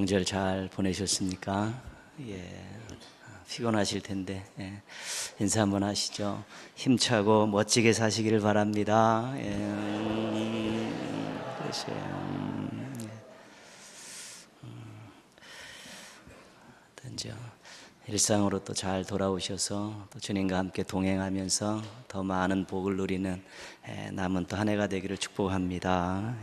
명절 잘 보내셨습니까? 예, 피곤하실 텐데 인사 한번 하시죠. 힘차고 멋지게 사시기를 바랍니다. 그러세요. 이제 일상으로 또 잘 돌아오셔서 또 주님과 함께 동행하면서 더 많은 복을 누리는 남은 또 한 해가 되기를 축복합니다.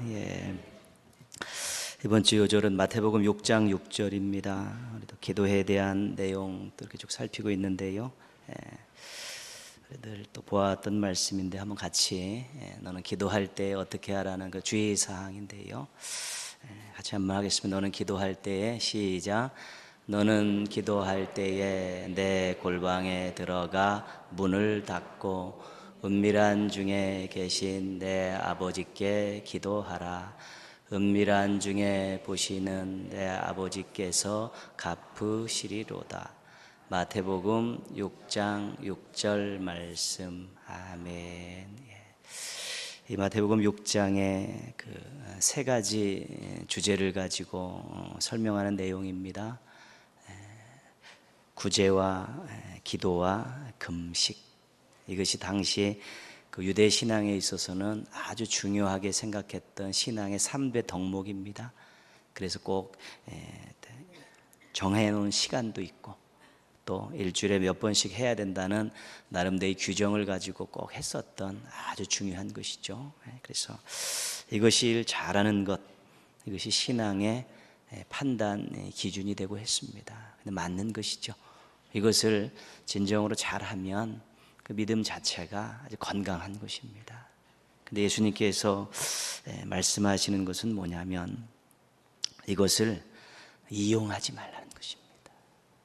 이번 주 요절은 마태복음 6장 6절입니다. 우리도 기도에 대한 내용 또 이렇게 쭉 살피고 있는데요. 늘 또 보았던 말씀인데 한번 같이 너는 기도할 때 어떻게 하라는 그 주의사항인데요. 같이 한번 하겠습니다. 너는 기도할 때에 시작. 너는 기도할 때에 내 골방에 들어가 문을 닫고 은밀한 중에 계신 내 아버지께 기도하라. 은밀한 중에 보시는 내 아버지께서 갚으시리로다. 마태복음 6장 6절 말씀. 아멘. 이 마태복음 6장의 그 세 가지 주제를 가지고 설명하는 내용입니다. 구제와 기도와 금식. 이것이 당시 그 유대 신앙에 있어서는 아주 중요하게 생각했던 신앙의 3대 덕목입니다. 그래서 꼭 정해놓은 시간도 있고 또 일주일에 몇 번씩 해야 된다는 나름대로의 규정을 가지고 꼭 했었던 아주 중요한 것이죠. 그래서 이것을 잘하는 것, 이것이 신앙의 판단 기준이 되고 했습니다. 근데 맞는 것이죠. 이것을 진정으로 잘하면 그 믿음 자체가 아주 건강한 것입니다. 근데 예수님께서 말씀하시는 것은 뭐냐면 이것을 이용하지 말라는 것입니다.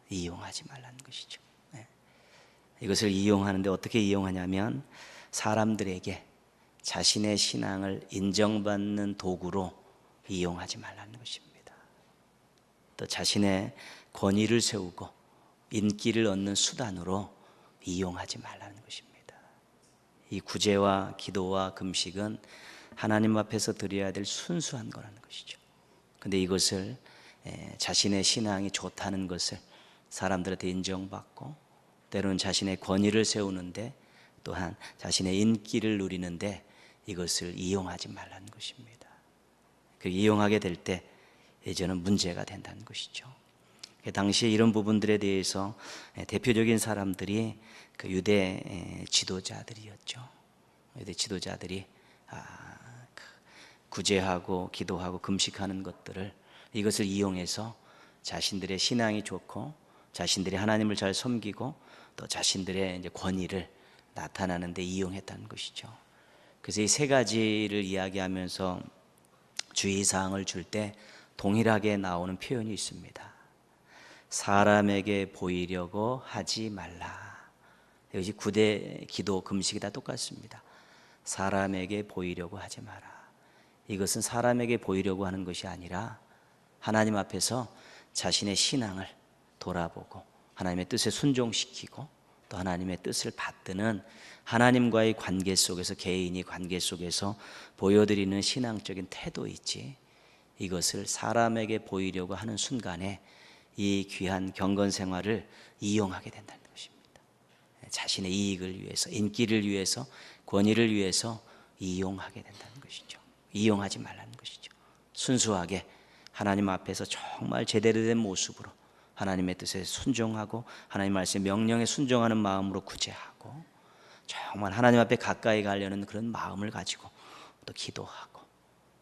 이용하지 말라는 것이죠. 이것을 이용하는데 어떻게 이용하냐면 사람들에게 자신의 신앙을 인정받는 도구로 이용하지 말라는 것입니다. 또 자신의 권위를 세우고 인기를 얻는 수단으로 이용하지 말라는 것입니다. 이 구제와 기도와 금식은 하나님 앞에서 드려야 될 순수한 거라는 것이죠. 근데 이것을 자신의 신앙이 좋다는 것을 사람들한테 인정받고 때로는 자신의 권위를 세우는데 또한 자신의 인기를 누리는데 이것을 이용하지 말라는 것입니다. 그 이용하게 될 때 이제는 문제가 된다는 것이죠. 당시에 이런 부분들에 대해서 대표적인 사람들이 그 유대 지도자들이었죠. 유대 지도자들이 구제하고 기도하고 금식하는 것들을 이것을 이용해서 자신들의 신앙이 좋고 자신들이 하나님을 잘 섬기고 또 자신들의 이제 권위를 나타나는 데 이용했다는 것이죠. 그래서 이 세 가지를 이야기하면서 주의사항을 줄 때 동일하게 나오는 표현이 있습니다. 사람에게 보이려고 하지 말라. 이것이 구대, 기도, 금식이 다 똑같습니다. 사람에게 보이려고 하지 마라. 이것은 사람에게 보이려고 하는 것이 아니라 하나님 앞에서 자신의 신앙을 돌아보고 하나님의 뜻에 순종시키고 또 하나님의 뜻을 받드는 하나님과의 관계 속에서 개인이 관계 속에서 보여드리는 신앙적인 태도이지 이것을 사람에게 보이려고 하는 순간에 이 귀한 경건 생활을 이용하게 된다는 것입니다. 자신의 이익을 위해서, 인기를 위해서, 권위를 위해서 이용하게 된다는 것이죠. 이용하지 말라는 것이죠. 순수하게 하나님 앞에서 정말 제대로 된 모습으로 하나님의 뜻에 순종하고 하나님 말씀의 명령에 순종하는 마음으로 구제하고 정말 하나님 앞에 가까이 가려는 그런 마음을 가지고 또 기도하고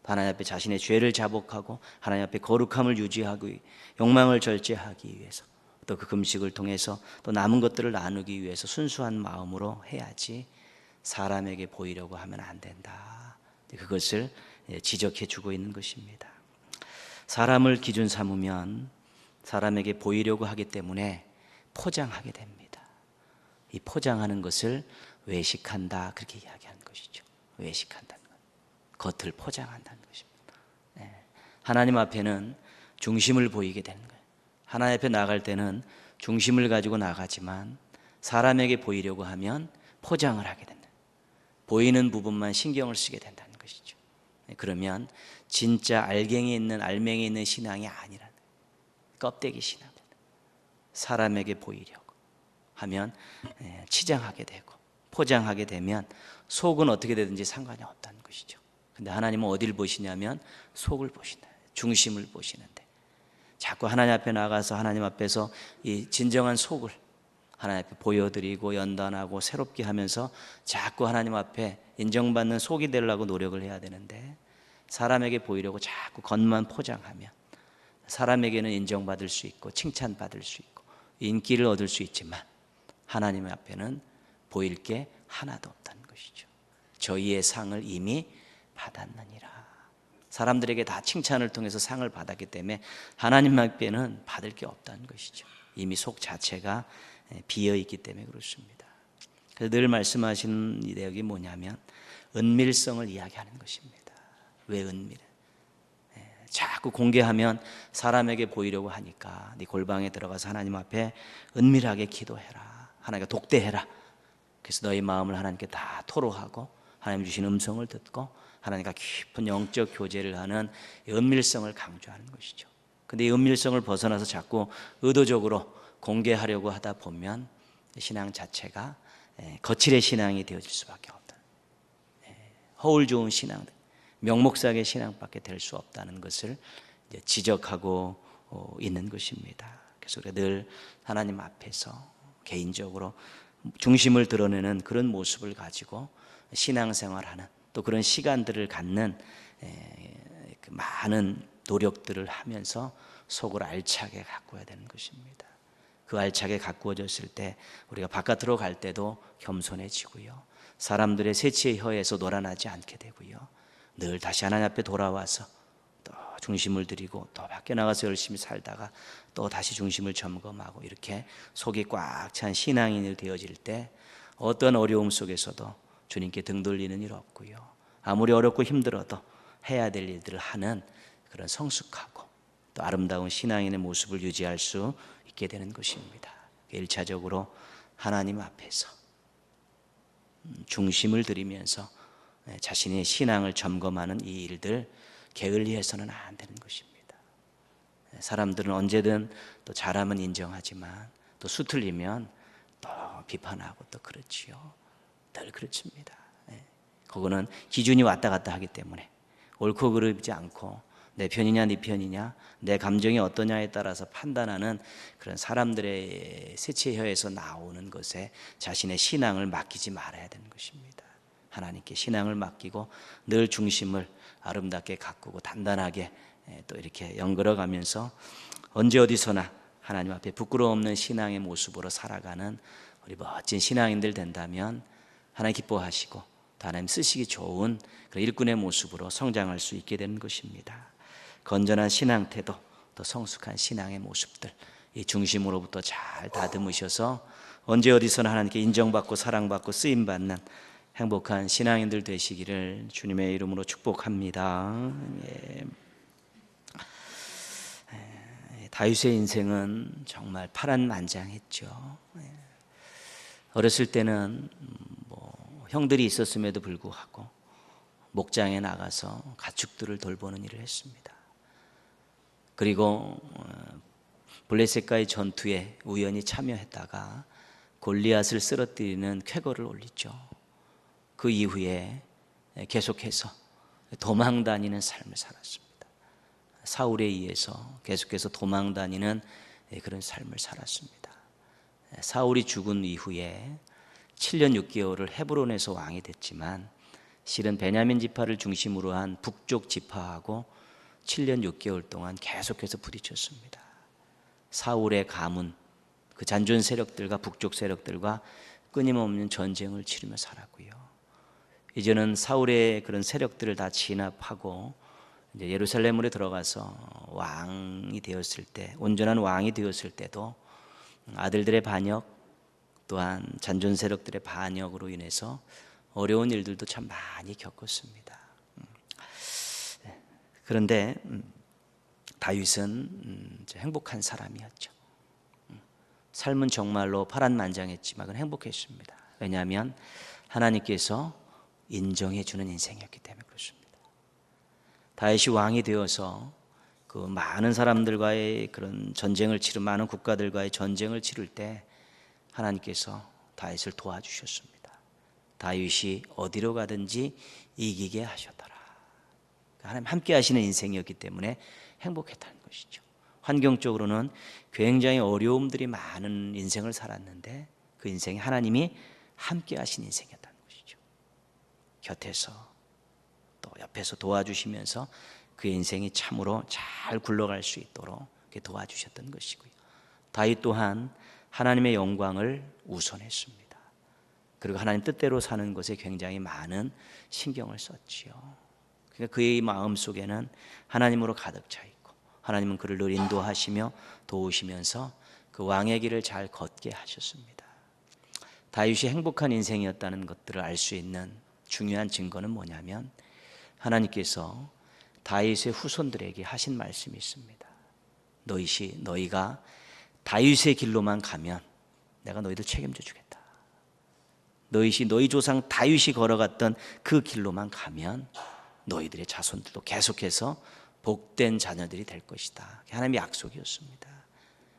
하나님 앞에 자신의 죄를 자복하고 하나님 앞에 거룩함을 유지하기 욕망을 절제하기 위해서 또 그 금식을 통해서 또 남은 것들을 나누기 위해서 순수한 마음으로 해야지 사람에게 보이려고 하면 안 된다. 그것을 지적해 주고 있는 것입니다. 사람을 기준 삼으면 사람에게 보이려고 하기 때문에 포장하게 됩니다. 이 포장하는 것을 외식한다 그렇게 이야기하는 것이죠. 외식한다는 것, 겉을 포장한다는 것입니다. 하나님 앞에는 중심을 보이게 되는 거예요. 하나님 앞에 나갈 때는 중심을 가지고 나가지만 사람에게 보이려고 하면 포장을 하게 된다. 보이는 부분만 신경을 쓰게 된다는 것이죠. 그러면 진짜 알맹이 있는 신앙이 아니라는 거예요. 껍데기 신앙. 사람에게 보이려고 하면 치장하게 되고 포장하게 되면 속은 어떻게 되든지 상관이 없다는 것이죠. 근데 하나님은 어디를 보시냐면 속을 보신다. 중심을 보시는데 자꾸 하나님 앞에 나가서 하나님 앞에서 이 진정한 속을 하나님 앞에 보여드리고 연단하고 새롭게 하면서 자꾸 하나님 앞에 인정받는 속이 되려고 노력을 해야 되는데, 사람에게 보이려고 자꾸 겉만 포장하면 사람에게는 인정받을 수 있고 칭찬받을 수 있고 인기를 얻을 수 있지만 하나님 앞에는 보일 게 하나도 없다는 것이죠. 저희의 상을 이미 받았느니라. 사람들에게 다 칭찬을 통해서 상을 받았기 때문에 하나님 앞에는 받을 게 없다는 것이죠. 이미 속 자체가 비어 있기 때문에 그렇습니다. 그래서 늘 말씀하시는 이 내용이 뭐냐면 은밀성을 이야기하는 것입니다. 왜 은밀해? 자꾸 공개하면 사람에게 보이려고 하니까 네 골방에 들어가서 하나님 앞에 은밀하게 기도해라. 하나님과 독대해라. 그래서 너희 마음을 하나님께 다 토로하고 하나님 주신 음성을 듣고 하나님과 깊은 영적 교제를 하는 은밀성을 강조하는 것이죠. 근데 이 은밀성을 벗어나서 자꾸 의도적으로 공개하려고 하다 보면 신앙 자체가 거칠의 신앙이 되어질 수밖에 없다. 허울 좋은 신앙, 명목상의 신앙밖에 될 수 없다는 것을 지적하고 있는 것입니다. 그래서 우리가 늘 하나님 앞에서 개인적으로 중심을 드러내는 그런 모습을 가지고 신앙생활하는, 또 그런 시간들을 갖는 많은 노력들을 하면서 속을 알차게 가꾸어야 되는 것입니다. 그 알차게 가꾸어졌을 때 우리가 바깥으로 갈 때도 겸손해지고요, 사람들의 세치의 혀에서 놀아나지 않게 되고요, 늘 다시 하나님 앞에 돌아와서 또 중심을 드리고 또 밖에 나가서 열심히 살다가 또 다시 중심을 점검하고 이렇게 속이 꽉 찬 신앙인이 되어질 때 어떤 어려움 속에서도 주님께 등 돌리는 일 없고요, 아무리 어렵고 힘들어도 해야 될 일들을 하는 그런 성숙하고 또 아름다운 신앙인의 모습을 유지할 수 있게 되는 것입니다. 1차적으로 하나님 앞에서 중심을 들이면서 자신의 신앙을 점검하는 이 일들 게을리해서는 안 되는 것입니다. 사람들은 언제든 또 잘하면 인정하지만 또 수틀리면 또 비판하고 또 그렇지요. 늘 그렇습니다. 그거는 기준이 왔다 갔다 하기 때문에 옳고 그르지 않고 내 편이냐 네 편이냐 내 감정이 어떠냐에 따라서 판단하는 그런 사람들의 세치혀에서 나오는 것에 자신의 신앙을 맡기지 말아야 되는 것입니다. 하나님께 신앙을 맡기고 늘 중심을 아름답게 가꾸고 단단하게 또 이렇게 연결어가면서 언제 어디서나 하나님 앞에 부끄러움 없는 신앙의 모습으로 살아가는 우리 멋진 신앙인들 된다면 하나님 기뻐하시고 또 하나님 쓰시기 좋은 그런 일꾼의 모습으로 성장할 수 있게 되는 것입니다. 건전한 신앙 태도, 또 성숙한 신앙의 모습들, 이 중심으로부터 잘 다듬으셔서 언제 어디서나 하나님께 인정받고 사랑받고 쓰임받는 행복한 신앙인들 되시기를 주님의 이름으로 축복합니다. 다윗의 인생은 정말 파란만장했죠. 어렸을 때는 형들이 있었음에도 불구하고 목장에 나가서 가축들을 돌보는 일을 했습니다. 그리고 블레셋과의 전투에 우연히 참여했다가 골리앗을 쓰러뜨리는 쾌거를 올리죠. 그 이후에 계속해서 도망다니는 삶을 살았습니다. 사울에 의해서 계속해서 도망다니는 그런 삶을 살았습니다. 사울이 죽은 이후에 7년 6개월을 헤브론에서 왕이 됐지만 실은 베냐민 지파를 중심으로 한 북쪽 지파하고 7년 6개월 동안 계속해서 부딪혔습니다. 사울의 가문, 그 잔존 세력들과 북쪽 세력들과 끊임없는 전쟁을 치르며 살았고요. 이제는 사울의 그런 세력들을 다 진압하고 이제 예루살렘으로 들어가서 왕이 되었을 때, 온전한 왕이 되었을 때도 아들들의 반역, 또한 잔존 세력들의 반역으로 인해서 어려운 일들도 참 많이 겪었습니다. 그런데 다윗은 행복한 사람이었죠. 삶은 정말로 파란만장했지만 행복했습니다. 왜냐하면 하나님께서 인정해 주는 인생이었기 때문에 그렇습니다. 다윗이 왕이 되어서 그 많은 사람들과의 그런 전쟁을 치른 많은 국가들과의 전쟁을 치를 때 하나님께서 다윗을 도와주셨습니다. 다윗이 어디로 가든지 이기게 하셨더라. 하나님 함께 하시는 인생이었기 때문에 행복했다는 것이죠. 환경적으로는 굉장히 어려움들이 많은 인생을 살았는데 그 인생이 하나님이 함께 하신 인생이었다는 것이죠. 곁에서 또 옆에서 도와주시면서 그의 인생이 참으로 잘 굴러갈 수 있도록 도와주셨던 것이고요. 다윗 또한 하나님의 영광을 우선했습니다. 그리고 하나님 뜻대로 사는 것에 굉장히 많은 신경을 썼지요. 그러니까 그의 마음속에는 하나님으로 가득 차 있고 하나님은 그를 늘 인도하시며 도우시면서 그 왕의 길을 잘 걷게 하셨습니다. 다윗이 행복한 인생이었다는 것들을 알 수 있는 중요한 증거는 뭐냐면 하나님께서 다윗의 후손들에게 하신 말씀이 있습니다. 너희가 다윗의 길로만 가면 내가 너희들 책임져 주겠다. 너희 조상 다윗이 걸어갔던 그 길로만 가면 너희들의 자손들도 계속해서 복된 자녀들이 될 것이다. 하나님의 약속이었습니다.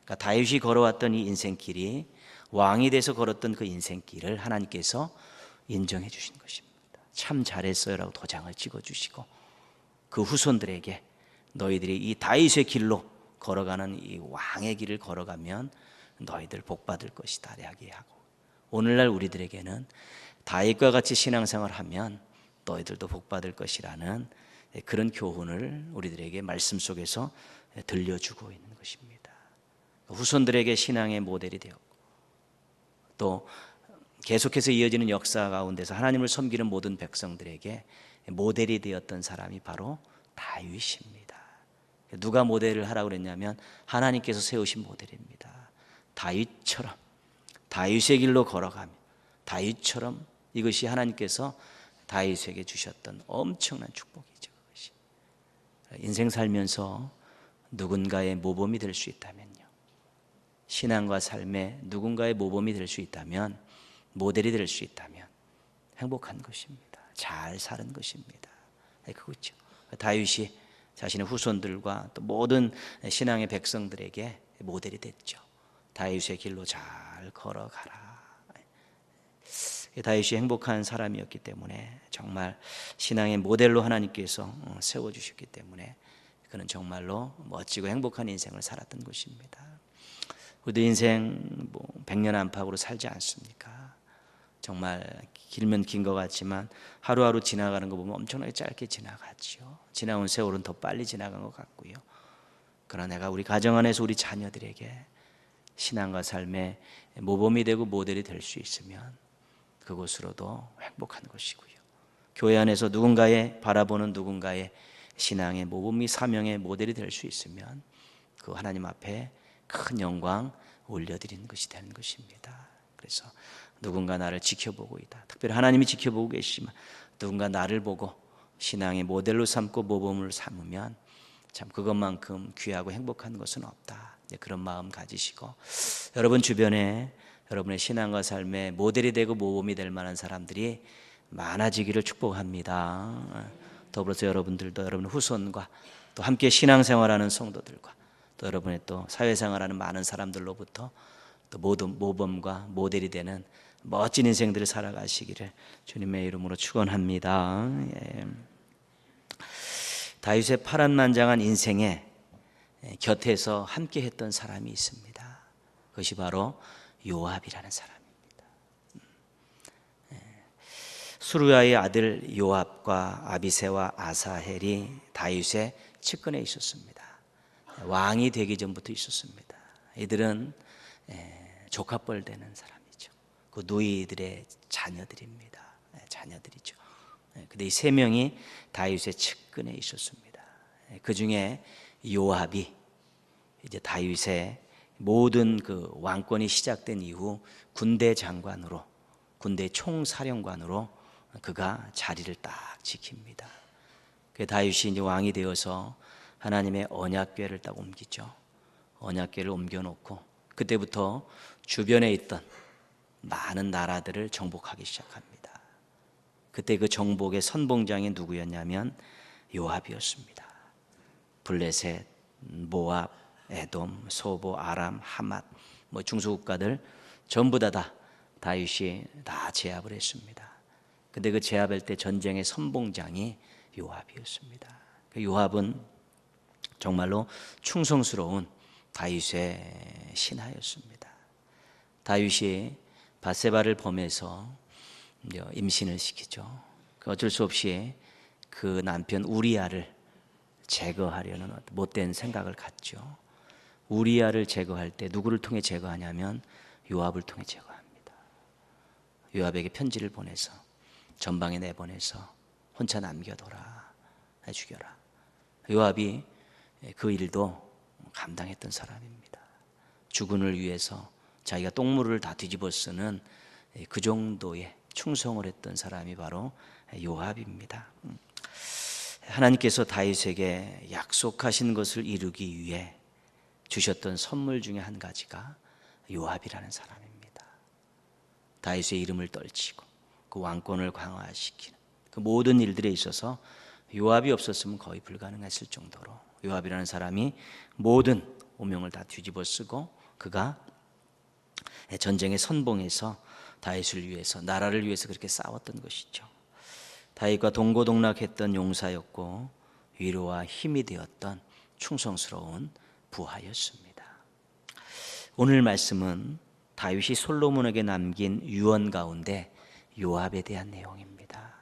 그러니까 다윗이 걸어왔던 이 인생길이 왕이 돼서 걸었던 그 인생길을 하나님께서 인정해 주신 것입니다. 참 잘했어요라고 도장을 찍어주시고 그 후손들에게 너희들이 이 다윗의 길로 걸어가는 이 왕의 길을 걸어가면 너희들 복받을 것이다 이야기하고 오늘날 우리들에게는 다윗과 같이 신앙생활을 하면 너희들도 복받을 것이라는 그런 교훈을 우리들에게 말씀 속에서 들려주고 있는 것입니다. 후손들에게 신앙의 모델이 되었고 또 계속해서 이어지는 역사 가운데서 하나님을 섬기는 모든 백성들에게 모델이 되었던 사람이 바로 다윗입니다. 누가 모델을 하라고 그랬냐면 하나님께서 세우신 모델입니다. 다윗처럼 다윗의 길로 걸어가며 다윗처럼 이것이 하나님께서 다윗에게 주셨던 엄청난 축복이죠. 그것이. 인생 살면서 누군가의 모범이 될 수 있다면요. 신앙과 삶에 누군가의 모범이 될 수 있다면 모델이 될 수 있다면 행복한 것입니다. 잘 사는 것입니다. 그거죠. 다윗이 자신의 후손들과 또 모든 신앙의 백성들에게 모델이 됐죠. 다윗의 길로 잘 걸어가라. 다윗이 행복한 사람이었기 때문에 정말 신앙의 모델로 하나님께서 세워주셨기 때문에 그는 정말로 멋지고 행복한 인생을 살았던 것입니다. 우리도 인생 100년 안팎으로 살지 않습니까? 정말 길면 긴 것 같지만 하루하루 지나가는 거 보면 엄청나게 짧게 지나갔죠. 지나온 세월은 더 빨리 지나간 것 같고요. 그러나 내가 우리 가정 안에서 우리 자녀들에게 신앙과 삶의 모범이 되고 모델이 될 수 있으면 그것으로도 행복한 것이고요. 교회 안에서 누군가의 바라보는 누군가의 신앙의 모범이 사명의 모델이 될 수 있으면 그 하나님 앞에 큰 영광 올려드리는 것이 되는 것입니다. 그래서 누군가 나를 지켜보고 있다. 특별히 하나님이 지켜보고 계시지만 누군가 나를 보고 신앙의 모델로 삼고 모범을 삼으면 참 그것만큼 귀하고 행복한 것은 없다. 그런 마음 가지시고 여러분 주변에 여러분의 신앙과 삶의 모델이 되고 모범이 될 만한 사람들이 많아지기를 축복합니다. 더불어서 여러분들도 여러분의 후손과 또 함께 신앙생활하는 성도들과 또 여러분의 또 사회생활하는 많은 사람들로부터 또 모든 모범과 모델이 되는 멋진 인생들을 살아가시기를 주님의 이름으로 축원합니다. 다윗의 파란만장한 인생에 곁에서 함께했던 사람이 있습니다. 그것이 바로 요압이라는 사람입니다. 수루야의 아들 요압과 아비새와 아사헬이 다윗의 측근에 있었습니다. 왕이 되기 전부터 있었습니다. 이들은 조카뻘 되는 사람이죠. 그 누이들의 자녀들입니다. 자녀들이죠. 근데 이 세 명이 다윗의 측근에 있었습니다. 그 중에 요압이 이제 다윗의 모든 그 왕권이 시작된 이후 군대 장관으로, 군대 총사령관으로 그가 자리를 딱 지킵니다. 그 다윗이 이제 왕이 되어서 하나님의 언약궤를 딱 옮기죠. 언약궤를 옮겨놓고 그때부터 주변에 있던 많은 나라들을 정복하기 시작합니다. 그때 그 정복의 선봉장이 누구였냐면 요압이었습니다. 블레셋, 모압, 에돔, 소보, 아람, 하맛, 뭐 중소국가들 전부 다 다윗이 다 제압을 했습니다. 근데 그 제압할 때 전쟁의 선봉장이 요압이었습니다. 그 요압은 정말로 충성스러운 다윗의 신하였습니다. 다윗이 밧세바를 범해서 임신을 시키죠. 어쩔 수 없이 그 남편 우리아를 제거하려는 못된 생각을 갖죠. 우리아를 제거할 때 누구를 통해 제거하냐면 요압을 통해 제거합니다. 요압에게 편지를 보내서 전방에 내보내서 혼자 남겨둬라, 죽여라. 요압이 그 일도 감당했던 사람입니다. 주군을 위해서 자기가 똥물을 다 뒤집어 쓰는 그 정도의 충성을 했던 사람이 바로 요압입니다. 하나님께서 다윗에게 약속하신 것을 이루기 위해 주셨던 선물 중에 한 가지가 요압이라는 사람입니다. 다윗의 이름을 떨치고 그 왕권을 강화시키는 그 모든 일들에 있어서 요압이 없었으면 거의 불가능했을 정도로 요압이라는 사람이 모든 오명을 다 뒤집어 쓰고 그가 전쟁의 선봉에서 다윗을 위해서, 나라를 위해서 그렇게 싸웠던 것이죠. 다윗과 동고동락했던 용사였고 위로와 힘이 되었던 충성스러운 부하였습니다. 오늘 말씀은 다윗이 솔로몬에게 남긴 유언 가운데 요압에 대한 내용입니다.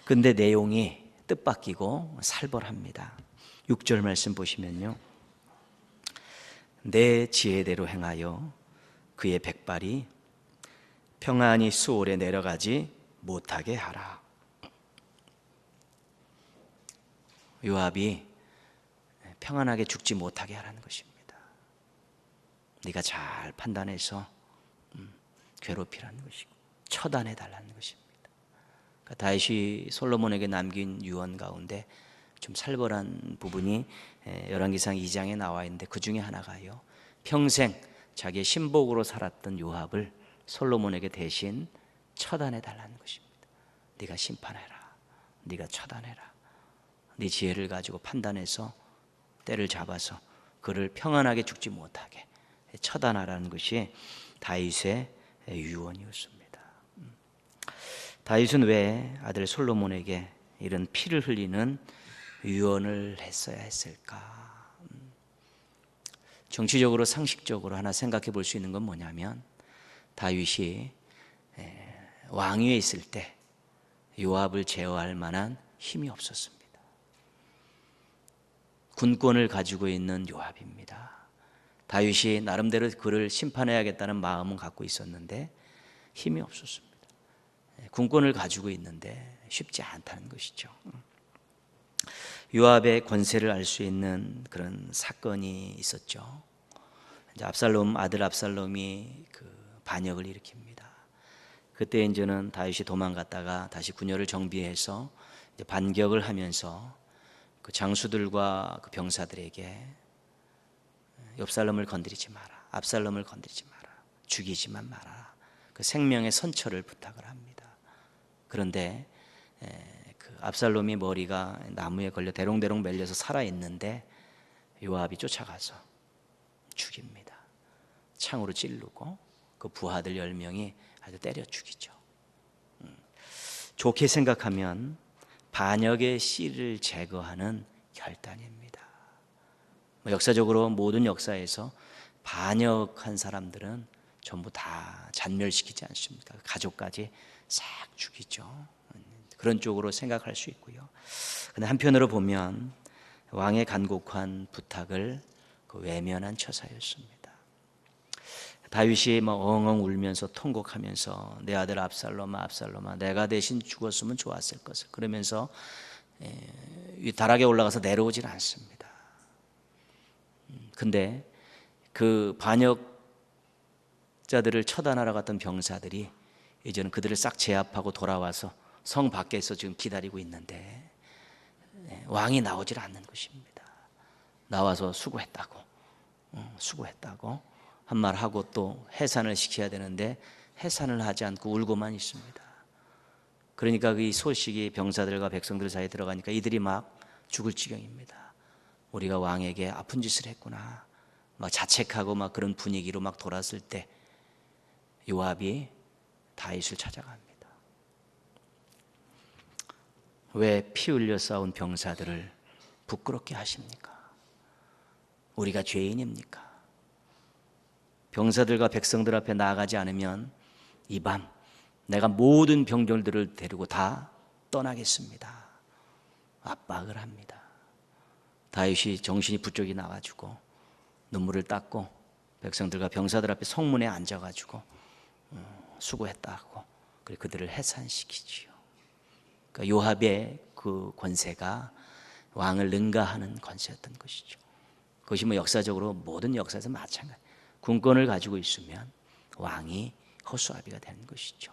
근데 내용이 뜻밖이고 살벌합니다. 6절 말씀 보시면요, 내 지혜대로 행하여 그의 백발이 평안히 수월에 내려가지 못하게 하라. 요압이 평안하게 죽지 못하게 하라는 것입니다. 네가 잘 판단해서 괴롭히라는 것이고 처단해 달라는 것입니다. 그러니까 다윗이 솔로몬에게 남긴 유언 가운데 좀 살벌한 부분이 열왕기상 2장에 나와 있는데 그 중에 하나가요, 평생 자기의 신복으로 살았던 요압을 솔로몬에게 대신 처단해 달라는 것입니다. 네가 심판해라, 네가 처단해라, 네 지혜를 가지고 판단해서 때를 잡아서 그를 평안하게 죽지 못하게 처단하라는 것이 다윗의 유언이었습니다. 다윗은 왜 아들 솔로몬에게 이런 피를 흘리는 유언을 했어야 했을까? 정치적으로 상식적으로 하나 생각해 볼 수 있는 건 뭐냐면, 다윗이 왕위에 있을 때 요압을 제어할 만한 힘이 없었습니다. 군권을 가지고 있는 요압입니다. 다윗이 나름대로 그를 심판해야겠다는 마음은 갖고 있었는데 힘이 없었습니다. 군권을 가지고 있는데 쉽지 않다는 것이죠. 요압의 권세를 알 수 있는 그런 사건이 있었죠. 이제 아들 압살롬이 그 반역을 일으킵니다. 그때 이제는 다윗이 도망갔다가 다시 군여를 정비해서 이제 반격을 하면서 그 장수들과 그 병사들에게 엽살롬을 건드리지 마라, 압살롬을 건드리지 마라, 죽이지만 마라, 그 생명의 선처를 부탁을 합니다. 그런데 그 압살롬이 머리가 나무에 걸려 대롱대롱 말려서 살아있는데 요압이 쫓아가서 죽입니다. 창으로 찌르고 그 부하들 10명이 아주 때려 죽이죠. 좋게 생각하면 반역의 씨를 제거하는 결단입니다. 역사적으로 모든 역사에서 반역한 사람들은 전부 다 잔멸시키지 않습니까? 가족까지 싹 죽이죠. 그런 쪽으로 생각할 수 있고요. 그런데 한편으로 보면 왕의 간곡한 부탁을 외면한 처사였습니다. 다윗이 막 엉엉 울면서 통곡하면서 내 아들 압살롬아 내가 대신 죽었으면 좋았을 것을, 그러면서 다락에 올라가서 내려오질 않습니다. 근데 그 반역자들을 처단하러 갔던 병사들이 이제는 그들을 싹 제압하고 돌아와서 성 밖에서 지금 기다리고 있는데 왕이 나오질 않는 것입니다. 나와서 수고했다고 한 말 하고 또 해산을 시켜야 되는데 해산을 하지 않고 울고만 있습니다. 그러니까 이 소식이 병사들과 백성들 사이에 들어가니까 이들이 막 죽을 지경입니다. 우리가 왕에게 아픈 짓을 했구나 막 자책하고 막 그런 분위기로 막 돌았을 때 요압이 다윗을 찾아갑니다. 왜 피 흘려 싸운 병사들을 부끄럽게 하십니까? 우리가 죄인입니까? 병사들과 백성들 앞에 나아가지 않으면 이 밤 내가 모든 병졸들을 데리고 다 떠나겠습니다. 압박을 합니다. 다윗이 정신이 부쩍이 나가지고 눈물을 닦고 백성들과 병사들 앞에 성문에 앉아가지고 수고했다고 그리고 그들을 해산시키지요. 그러니까 요압의 그 권세가 왕을 능가하는 권세였던 것이죠. 그것이 뭐 역사적으로 모든 역사에서 마찬가지. 군권을 가지고 있으면 왕이 허수아비가 되는 것이죠.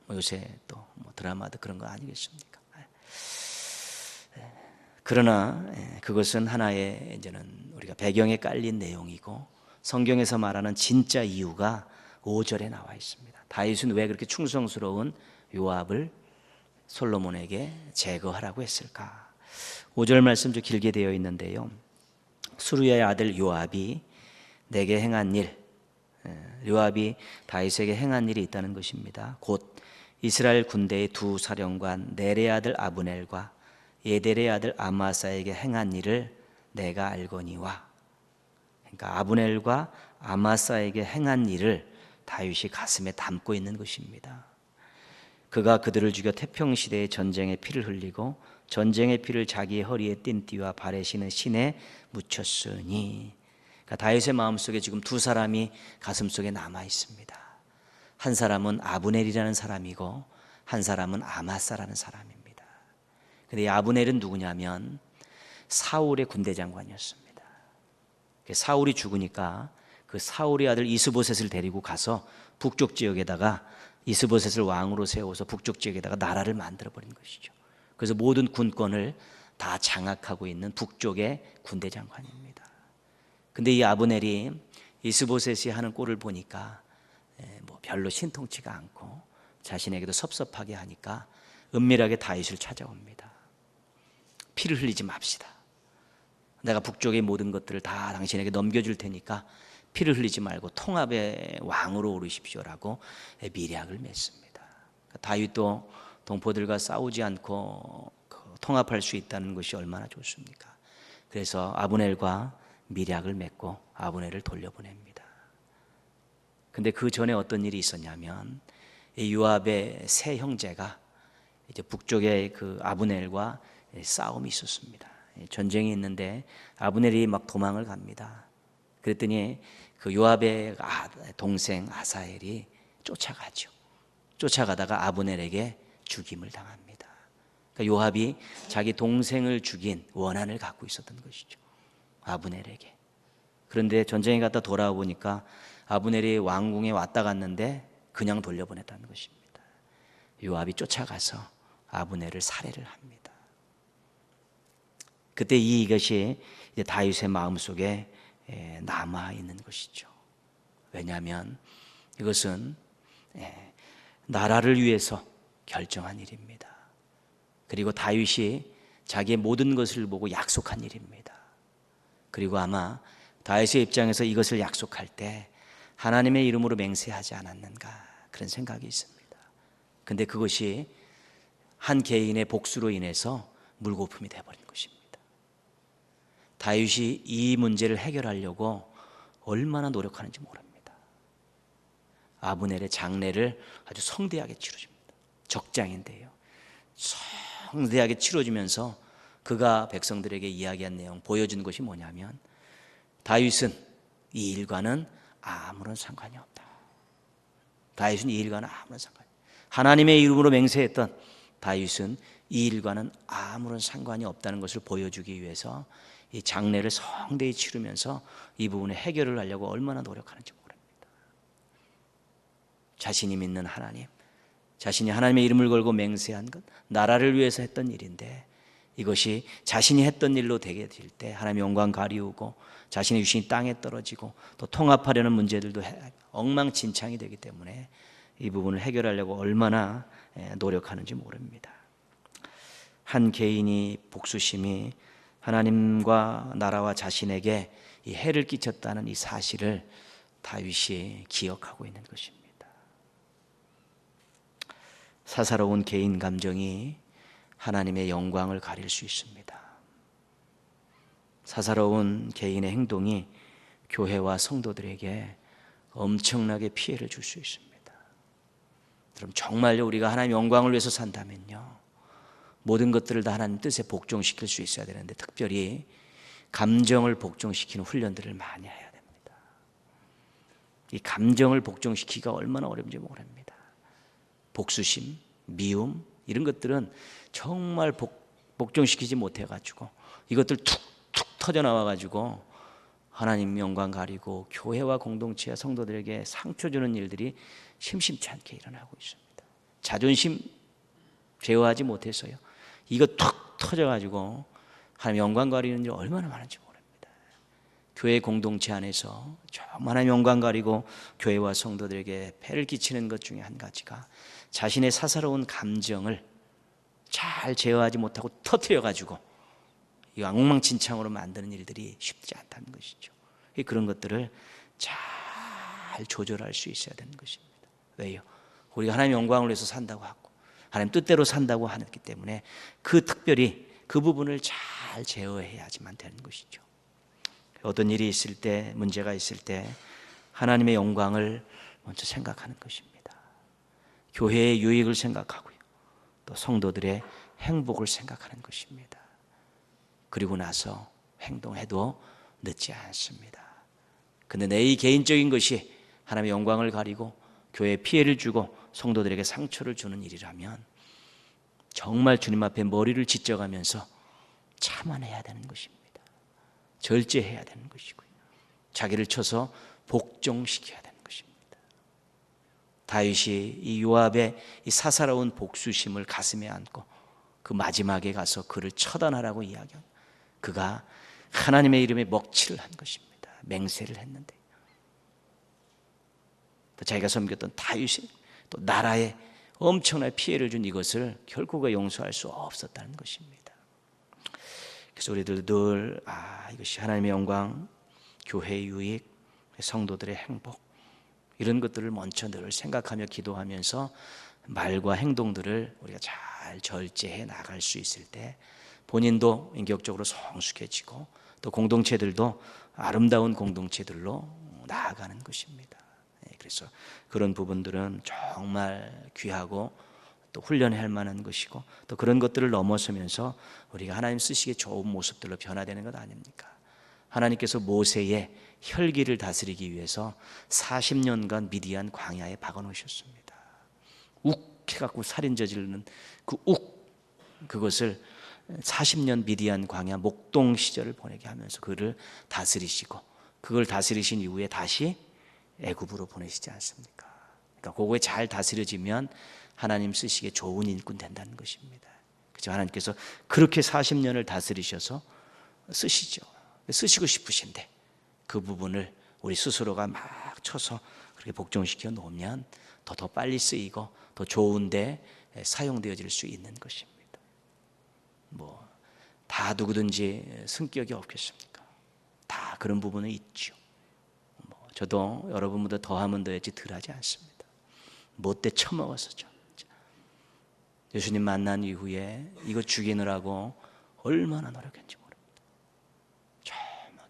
뭐 요새 또 뭐 드라마도 그런 거 아니겠습니까? 그러나 그것은 하나의 이제는 우리가 배경에 깔린 내용이고 성경에서 말하는 진짜 이유가 5절에 나와 있습니다. 다윗은 왜 그렇게 충성스러운 요압을 솔로몬에게 제거하라고 했을까? 5절 말씀 좀 길게 되어 있는데요. 수루야의 아들 요압이 내게 행한 일, 요압이 다윗에게 행한 일이 있다는 것입니다. 곧 이스라엘 군대의 두 사령관 네레의 아들 아브넬과 예델의 아들 아마사에게 행한 일을 내가 알거니와. 그러니까 아브넬과 아마사에게 행한 일을 다윗이 가슴에 담고 있는 것입니다. 그가 그들을 죽여 태평시대의 전쟁의 피를 흘리고 전쟁의 피를 자기의 허리에 띤 띠와 발에 신은 신에 묻혔으니. 그러니까 다윗의 마음속에 지금 두 사람이 가슴속에 남아 있습니다. 한 사람은 아브넬이라는 사람이고 한 사람은 아마사라는 사람입니다. 근데 이 아브넬은 누구냐면 사울의 군대 장관이었습니다. 사울이 죽으니까 그 사울의 아들 이스보셋을 데리고 가서 북쪽 지역에다가 이스보셋을 왕으로 세워서 북쪽 지역에다가 나라를 만들어 버린 것이죠. 그래서 모든 군권을 다 장악하고 있는 북쪽의 군대 장관입니다. 근데 이 아브넬이 이스보셋이 하는 꼴을 보니까 뭐 별로 신통치가 않고 자신에게도 섭섭하게 하니까 은밀하게 다윗을 찾아옵니다. 피를 흘리지 맙시다. 내가 북쪽의 모든 것들을 다 당신에게 넘겨줄 테니까 피를 흘리지 말고 통합의 왕으로 오르십시오라고 밀약을 맺습니다. 다윗도 동포들과 싸우지 않고 통합할 수 있다는 것이 얼마나 좋습니까? 그래서 아브넬과 밀약을 맺고 아브넬을 돌려보냅니다. 근데 그 전에 어떤 일이 있었냐면 이 요압의 세 형제가 이제 북쪽에 그 아브넬과 싸움이 있었습니다. 전쟁이 있는데 아브넬이 막 도망을 갑니다. 그랬더니 그 요압의 동생 아사엘이 쫓아가죠. 쫓아가다가 아브넬에게 죽임을 당합니다. 그러니까 요압이 자기 동생을 죽인 원한을 갖고 있었던 것이죠. 아브넬에게. 그런데 전쟁에 갔다 돌아오니까 아브넬이 왕궁에 왔다 갔는데 그냥 돌려보냈다는 것입니다. 요압이 쫓아가서 아브넬을 살해를 합니다. 그때 이것이 이제 다윗의 마음속에 남아 있는 것이죠. 왜냐하면 이것은 나라를 위해서 결정한 일입니다. 그리고 다윗이 자기의 모든 것을 보고 약속한 일입니다. 그리고 아마 다윗의 입장에서 이것을 약속할 때 하나님의 이름으로 맹세하지 않았는가 그런 생각이 있습니다. 근데 그것이 한 개인의 복수로 인해서 물거품이 되어버린 것입니다. 다윗이 이 문제를 해결하려고 얼마나 노력하는지 모릅니다. 아브넬의 장례를 아주 성대하게 치러줍니다. 적장인데요. 성대하게 치러주면서 그가 백성들에게 이야기한 내용, 보여준 것이 뭐냐면 다윗은 이 일과는 아무런 상관이 없다. 다윗은 이 일과는 아무런 상관이 없다. 하나님의 이름으로 맹세했던 다윗은 이 일과는 아무런 상관이 없다는 것을 보여주기 위해서 이 장례를 성대히 치르면서 이 부분에 해결을 하려고 얼마나 노력하는지 모릅니다. 자신이 믿는 하나님, 자신이 하나님의 이름을 걸고 맹세한 것, 나라를 위해서 했던 일인데 이것이 자신이 했던 일로 되게 될 때 하나님의 영광 가리우고 자신의 유신이 땅에 떨어지고 또 통합하려는 문제들도 엉망진창이 되기 때문에 이 부분을 해결하려고 얼마나 노력하는지 모릅니다. 한 개인이 복수심이 하나님과 나라와 자신에게 이 해를 끼쳤다는 이 사실을 다윗이 기억하고 있는 것입니다. 사사로운 개인 감정이 하나님의 영광을 가릴 수 있습니다. 사사로운 개인의 행동이 교회와 성도들에게 엄청나게 피해를 줄 수 있습니다. 그럼 정말로 우리가 하나님의 영광을 위해서 산다면요, 모든 것들을 다 하나님 뜻에 복종시킬 수 있어야 되는데, 특별히 감정을 복종시키는 훈련들을 많이 해야 됩니다. 이 감정을 복종시키기가 얼마나 어려운지 모릅니다. 복수심, 미움 이런 것들은 정말 복종시키지 못해가지고 이것들 툭툭 터져 나와가지고 하나님 영광 가리고 교회와 공동체와 성도들에게 상처 주는 일들이 심심치 않게 일어나고 있습니다. 자존심 제어하지 못해서요, 이거 툭 터져가지고 하나님 영광 가리는 일 얼마나 많은지 모릅니다. 교회 공동체 안에서 정말 하나님 영광 가리고 교회와 성도들에게 폐를 끼치는 것 중에 한 가지가 자신의 사사로운 감정을 잘 제어하지 못하고 터뜨려가지고 이 엉망진창으로 만드는 일들이 쉽지 않다는 것이죠. 그런 것들을 잘 조절할 수 있어야 되는 것입니다. 왜요? 우리가 하나님 영광을 위해서 산다고 하고 하나님 뜻대로 산다고 하기 때문에 특별히 그 부분을 잘 제어해야지만 되는 것이죠. 어떤 일이 있을 때, 문제가 있을 때 하나님의 영광을 먼저 생각하는 것입니다. 교회의 유익을 생각하고요, 또 성도들의 행복을 생각하는 것입니다. 그리고 나서 행동해도 늦지 않습니다. 근데 내 이 개인적인 것이 하나님의 영광을 가리고 교회에 피해를 주고 성도들에게 상처를 주는 일이라면 정말 주님 앞에 머리를 짓져가면서 참아내야 되는 것입니다. 절제해야 되는 것이고요, 자기를 쳐서 복종시켜야 되는 것입니다. 다윗이 이 요압의 이 사사로운 복수심을 가슴에 안고 그 마지막에 가서 그를 처단하라고 이야기합니다. 그가 하나님의 이름에 먹칠을 한 것입니다. 맹세를 했는데, 또 자기가 섬겼던 다윗이 또 나라에 엄청난 피해를 준 이것을 결코 용서할 수 없었다는 것입니다. 그래서 우리들 늘 이것이 하나님의 영광, 교회의 유익, 성도들의 행복, 이런 것들을 먼저 늘 생각하며 기도하면서 말과 행동들을 우리가 잘 절제해 나갈 수 있을 때 본인도 인격적으로 성숙해지고 또 공동체들도 아름다운 공동체들로 나아가는 것입니다. 그래서 그런 부분들은 정말 귀하고 또 훈련할 만한 것이고, 또 그런 것들을 넘어서면서 우리가 하나님 쓰시기에 좋은 모습들로 변화되는 것 아닙니까? 하나님께서 모세의 혈기를 다스리기 위해서 40년간 미디안 광야에 박아놓으셨습니다. 욱 해갖고 살인 저지르는 그것을 40년 미디안 광야 목동 시절을 보내게 하면서 그를 다스리시고, 그걸 다스리신 이후에 다시 애굽으로 보내시지 않습니까? 그러니까 그거에 잘 다스려지면 하나님 쓰시기에 좋은 일꾼 된다는 것입니다. 그렇죠? 하나님께서 그렇게 40년을 다스리셔서 쓰시고 싶으신데 그 부분을 우리 스스로가 막 쳐서 그렇게 복종시켜 놓으면 더 빨리 쓰이고 더 좋은데 사용되어질 수 있는 것입니다. 다 누구든지 성격이 없겠습니까? 다 그런 부분은 있죠. 저도 여러분보다 더하면 더했지 덜하지 않습니다. 못돼 처먹었었죠. 예수님 만난 이후에 이거 죽이느라고 얼마나 노력했는지 모릅니다. 정말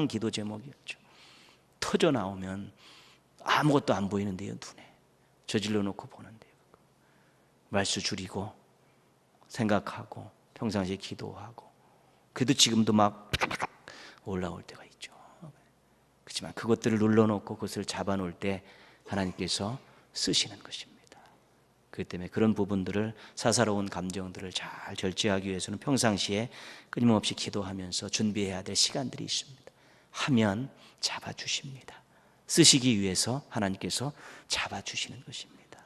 기도 제목이었죠. 터져 나오면 아무것도 안 보이는데요, 눈에 저질러 놓고 보는데요. 말수 줄이고 생각하고 평상시에 기도하고, 그래도 지금도 막 올라올 때가 있죠. 그렇지만 그것들을 눌러놓고 그것을 잡아놓을 때 하나님께서 쓰시는 것입니다. 그렇기 때문에 그런 부분들을, 사사로운 감정들을 잘 절제하기 위해서는 평상시에 끊임없이 기도하면서 준비해야 될 시간들이 있습니다. 하면 잡아주십니다. 쓰시기 위해서 하나님께서 잡아주시는 것입니다.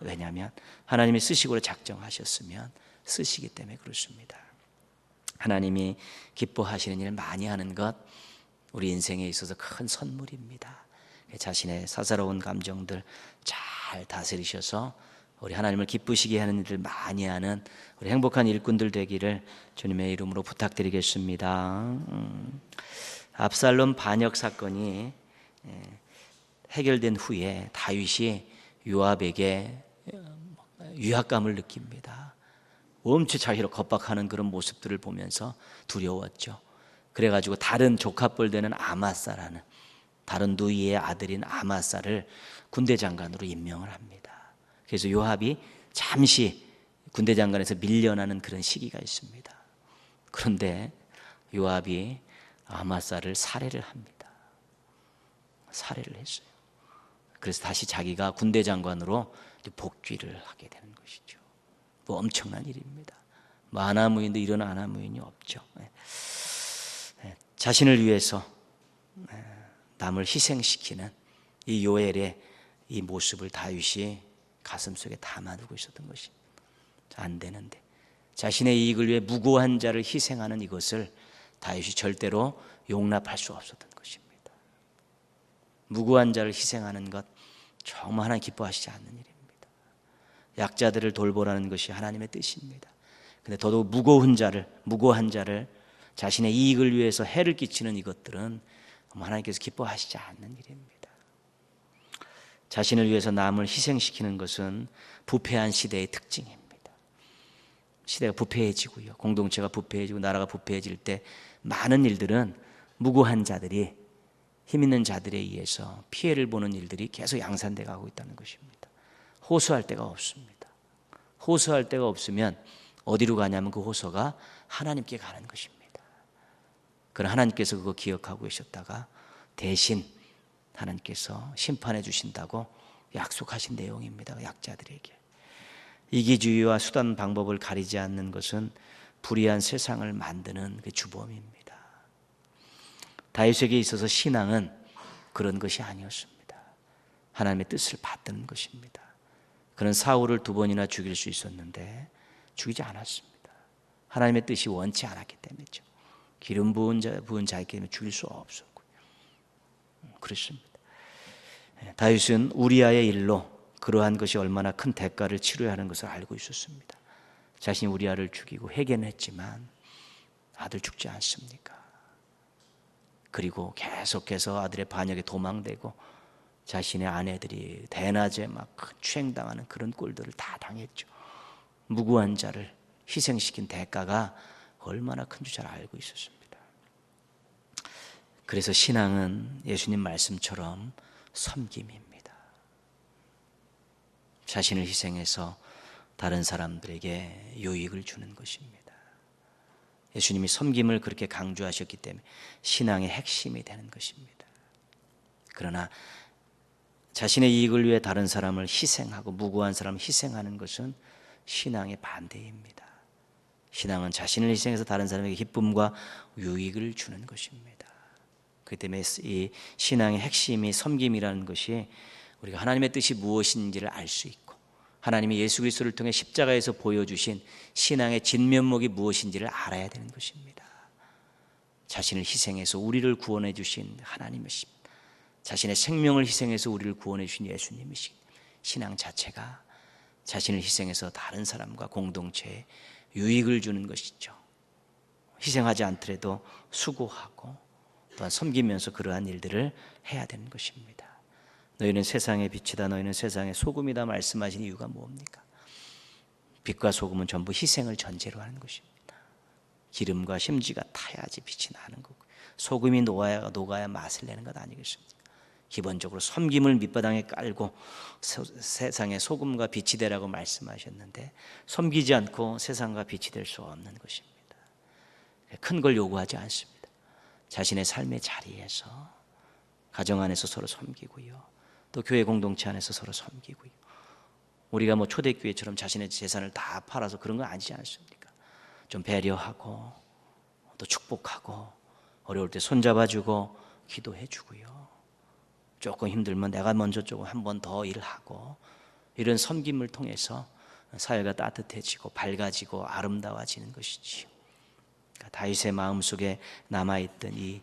왜냐하면 하나님이 쓰시고 작정하셨으면 쓰시기 때문에 그렇습니다. 하나님이 기뻐하시는 일을 많이 하는 것, 우리 인생에 있어서 큰 선물입니다. 자신의 사사로운 감정들 잘 다스리셔서 우리 하나님을 기쁘시게 하는 일을 많이 하는 우리 행복한 일꾼들 되기를 주님의 이름으로 부탁드리겠습니다. 압살롬 반역 사건이 해결된 후에 다윗이 요압에게 위압감을 느낍니다. 엄청 자기를 겁박하는 그런 모습들을 보면서 두려웠죠. 그래가지고 다른 조카뻘 되는 아마사라는 다른 누이의 아들인 아마사를 군대 장관으로 임명을 합니다. 그래서 요압이 잠시 군대 장관에서 밀려나는 그런 시기가 있습니다. 그런데 요압이 아마사를 살해를 합니다. 살해를 했어요. 그래서 다시 자기가 군대 장관으로 복귀를 하게 되는 것이죠. 뭐 엄청난 일입니다. 뭐 아나무인도 이런 아나무인이 없죠. 자신을 위해서 남을 희생시키는 이 요엘의 이 모습을 다윗이 가슴속에 담아두고 있었던 것이 안 되는데, 자신의 이익을 위해 무고한 자를 희생하는 이것을 다윗이 절대로 용납할 수 없었던 것입니다. 무고한 자를 희생하는 것 정말 하나님 기뻐하시지 않는 일입니다. 약자들을 돌보라는 것이 하나님의 뜻입니다. 근데 더더욱 무고한 자를 자신의 이익을 위해서 해를 끼치는 이것들은 하나님께서 기뻐하시지 않는 일입니다. 자신을 위해서 남을 희생시키는 것은 부패한 시대의 특징입니다. 시대가 부패해지고요, 공동체가 부패해지고 나라가 부패해질 때 많은 일들은 무고한 자들이, 힘 있는 자들에 의해서 피해를 보는 일들이 계속 양산돼 가고 있다는 것입니다. 호소할 데가 없습니다. 호소할 데가 없으면 어디로 가냐면 그 호소가 하나님께 가는 것입니다. 그러나 하나님께서 그거 기억하고 계셨다가 대신 하나님께서 심판해 주신다고 약속하신 내용입니다. 약자들에게. 이기주의와 수단 방법을 가리지 않는 것은 불의한 세상을 만드는 그 주범입니다. 다윗에게 있어서 신앙은 그런 것이 아니었습니다. 하나님의 뜻을 받드는 것입니다. 그는 사울을 2번이나 죽일 수 있었는데 죽이지 않았습니다. 하나님의 뜻이 원치 않았기 때문이죠. 기름 부은 자이기 때문에 죽일 수 없었고요. 그렇습니다. 다윗은 우리아의 일로 그러한 것이 얼마나 큰 대가를 치러야 하는 것을 알고 있었습니다. 자신이 우리아를 죽이고 회개는 했지만 아들 죽지 않습니까? 그리고 계속해서 아들의 반역에 도망되고 자신의 아내들이 대낮에 막 추행당하는 그런 꼴들을 다 당했죠. 무고한 자를 희생시킨 대가가 얼마나 큰 줄 잘 알고 있었습니다. 그래서 신앙은 예수님 말씀처럼 섬김입니다. 자신을 희생해서 다른 사람들에게 유익을 주는 것입니다. 예수님이 섬김을 그렇게 강조하셨기 때문에 신앙의 핵심이 되는 것입니다. 그러나 자신의 이익을 위해 다른 사람을 희생하고 무고한 사람을 희생하는 것은 신앙의 반대입니다. 신앙은 자신을 희생해서 다른 사람에게 기쁨과 유익을 주는 것입니다. 그렇기 때문에 이 신앙의 핵심이 섬김이라는 것이 우리가 하나님의 뜻이 무엇인지를 알 수 있고 하나님이 예수 그리스도를 통해 십자가에서 보여주신 신앙의 진면목이 무엇인지를 알아야 되는 것입니다. 자신을 희생해서 우리를 구원해 주신 하나님이십니다. 자신의 생명을 희생해서 우리를 구원해 주신 예수님이십니다. 신앙 자체가 자신을 희생해서 다른 사람과 공동체에 유익을 주는 것이죠. 희생하지 않더라도 수고하고 또한 섬기면서 그러한 일들을 해야 되는 것입니다. 너희는 세상의 빛이다, 너희는 세상의 소금이다 말씀하신 이유가 뭡니까? 빛과 소금은 전부 희생을 전제로 하는 것입니다. 기름과 심지가 타야지 빛이 나는 거고 소금이 녹아야 맛을 내는 것 아니겠습니까? 기본적으로 섬김을 밑바닥에 깔고 세상의 소금과 빛이 되라고 말씀하셨는데 섬기지 않고 세상과 빛이 될 수 없는 것입니다. 큰 걸 요구하지 않습니다. 자신의 삶의 자리에서 가정 안에서 서로 섬기고요, 또 교회 공동체 안에서 서로 섬기고요. 우리가 뭐 초대교회처럼 자신의 재산을 다 팔아서 그런 거 아니지 않습니까? 좀 배려하고 또 축복하고 어려울 때 손잡아주고 기도해주고요. 조금 힘들면 내가 먼저 조금 한 번 더 일하고 이런 섬김을 통해서 사회가 따뜻해지고 밝아지고 아름다워지는 것이지요. 그러니까 다윗의 마음속에 남아있던 이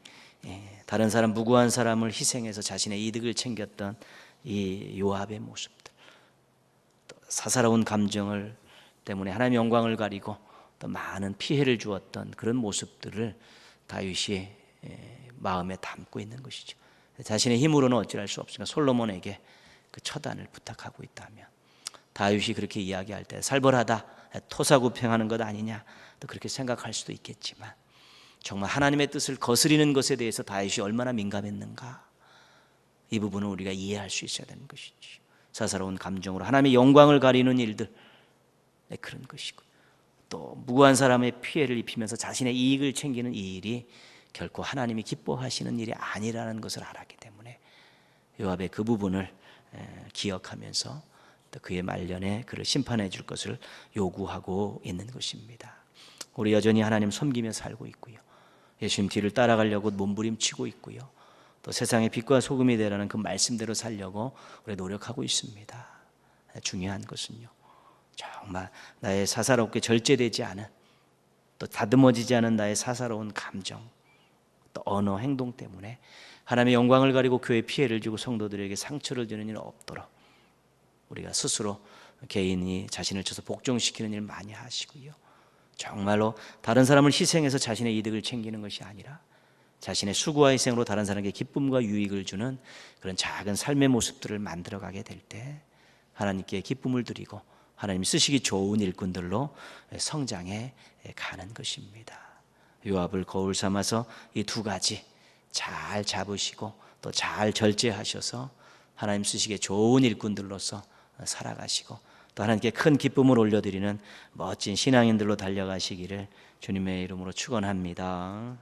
다른 사람 무고한 사람을 희생해서 자신의 이득을 챙겼던 이 요압의 모습들, 또 사사로운 감정을 때문에 하나님의 영광을 가리고 또 많은 피해를 주었던 그런 모습들을 다윗이 마음에 담고 있는 것이죠. 자신의 힘으로는 어찌할 수 없으니까 솔로몬에게 그 처단을 부탁하고 있다면, 다윗이 그렇게 이야기할 때 살벌하다, 토사구팽하는 것 아니냐 또 그렇게 생각할 수도 있겠지만, 정말 하나님의 뜻을 거스리는 것에 대해서 다윗이 얼마나 민감했는가, 이 부분은 우리가 이해할 수 있어야 되는 것이지. 사사로운 감정으로 하나님의 영광을 가리는 일들, 그런 것이고, 또 무고한 사람의 피해를 입히면서 자신의 이익을 챙기는 이 일이 결코 하나님이 기뻐하시는 일이 아니라는 것을 알았기 때문에 요압의 그 부분을 기억하면서 또 그의 말년에 그를 심판해 줄 것을 요구하고 있는 것입니다. 우리 여전히 하나님 섬기며 살고 있고요, 예수님 뒤를 따라가려고 몸부림치고 있고요, 또 세상의 빛과 소금이 되라는 그 말씀대로 살려고 우리 노력하고 있습니다. 중요한 것은요, 정말 나의 사사롭게 절제되지 않은, 또 다듬어지지 않은 나의 사사로운 감정, 또 언어, 행동 때문에 하나님의 영광을 가리고 교회에 피해를 주고 성도들에게 상처를 주는 일은 없도록 우리가 스스로 개인이 자신을 쳐서 복종시키는 일 많이 하시고요, 정말로 다른 사람을 희생해서 자신의 이득을 챙기는 것이 아니라 자신의 수고와 희생으로 다른 사람에게 기쁨과 유익을 주는 그런 작은 삶의 모습들을 만들어가게 될 때 하나님께 기쁨을 드리고 하나님이 쓰시기 좋은 일꾼들로 성장해 가는 것입니다. 요압을 거울 삼아서 이 두 가지 잘 잡으시고 또 잘 절제하셔서 하나님 쓰시기에 좋은 일꾼들로서 살아가시고 또 하나님께 큰 기쁨을 올려드리는 멋진 신앙인들로 달려가시기를 주님의 이름으로 축원합니다.